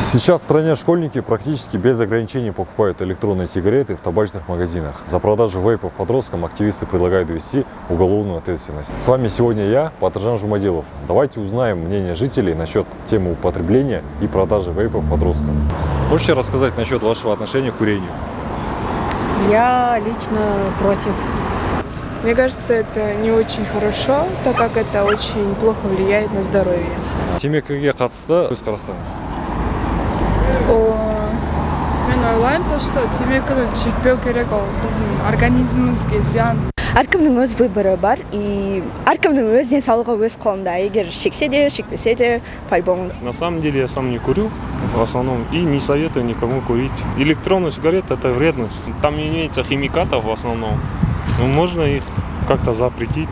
Сейчас в стране школьники практически без ограничений покупают электронные сигареты в табачных магазинах. За продажу вейпов подросткам активисты предлагают ввести уголовную ответственность. С вами сегодня я, Батыржан Жумадилов. Давайте узнаем мнение жителей насчет темы употребления и продажи вейпов подросткам. Можете рассказать насчет вашего отношения к курению? Я лично против. Мне кажется, это не очень хорошо, так как это очень плохо влияет на здоровье. Темекіге қатысты көзқарастарыңыз? Мен ойлаймын, что темекіні шекпеу керек, ол біздің организмімізге зиян. Әркімнің өз выборы бар, и әркімнің өз денсаулығы өз қолында. Егер шексе де, шекпесе де, по-любому. На самом деле я сам не курю, в основном, и не советую никому курить. Электронная сигарета – это вредность. Там не имеется химикатов в основном, но можно их как-то запретить.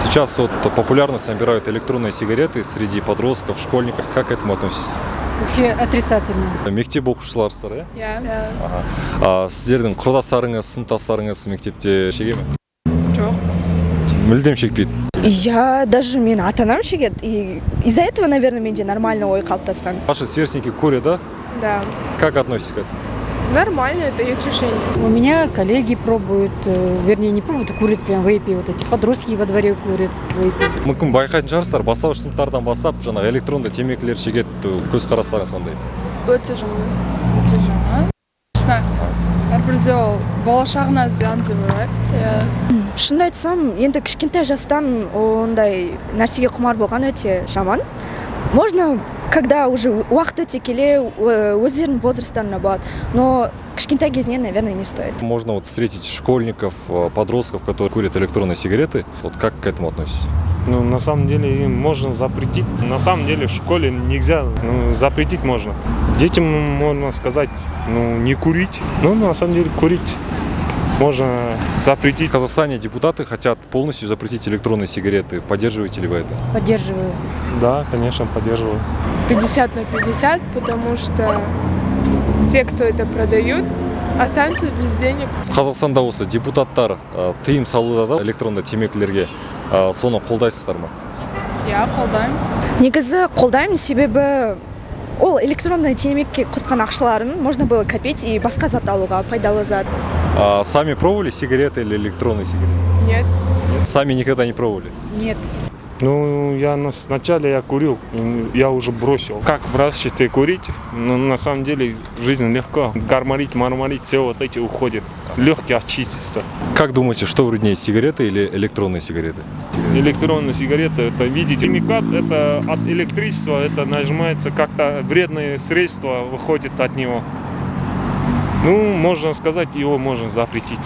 Сейчас вот популярность набирают электронные сигареты среди подростков, школьников. Как к этому относитесь? Вообще отрицательно. Мектеп оқушыларысыздар, иә? Иә. Сіздердің құрдастарыңыз, сыныптастарыңыз мектепте шеге ме? Жоқ. Мүлдем шекпейді. Даже мен ата-анам шегеді, и из-за этого, наверное, менде нормально ой қалыптасқан. Ваши сверстники курят, да? Да. Как относитесь к этому? Нормально, это их решение. У меня коллеги пробуют, вернее не пробуют, а курят прям вейпи. Вот эти подростки во дворе курят вейпи. Мүмкін байқайтын шығарсыздар, бастауыш сыныптардан бастап жаңағы электронды темекілер шегеді, көзқарастарыңыз қандай? Өте жаман. Өте жаман. Әрбірде ол болашағына зиян деп ойлаймын. Шынымды айтсам, енді кішкентай жастан ондай нәрсеге құмар болған өте жаман. Можно, когда уже уақыт өте келе, өздерінің возрастарына болады, но кішкентай кезінен, наверное, не стоит. Можно вот встретить школьников, подростков, которые курят электронные сигареты. Вот как к этому относитесь? Ну, на самом деле им можно запретить. На самом деле в школе нельзя, запретить можно. Детям можно сказать, не курить. Но на самом деле курить можно запретить. В Казахстане депутаты хотят полностью запретить электронные сигареты. Поддерживаете ли вы это? Поддерживаю. Да, конечно, поддерживаю. 50/50, потому что те, кто это продают, останутся без денег. Қазақстанда осы депутаттар тыйым салуда да электронды темекілерге, соны қолдайсыздар ма? Иә, қолдаймын. Негізі қолдаймын, себебі ол электронный темекке құртқан ақшаларын можно было копить и басқа зат алуға, пайдалы зат. Сами пробовали сигареты или электронные сигареты? Нет. Сами никогда не пробовали? Нет. Сначала я курил, я уже бросил. Как бросить курить? Но на самом деле жизнь легко. Мармарить, все вот эти уходят. Легкие очистятся. Как думаете, что вреднее, сигареты или электронные сигареты? Электронная сигарета, это видите, химикат, это от электричества, это нажимается как-то вредное средство выходит от него. Можно сказать, его можно запретить.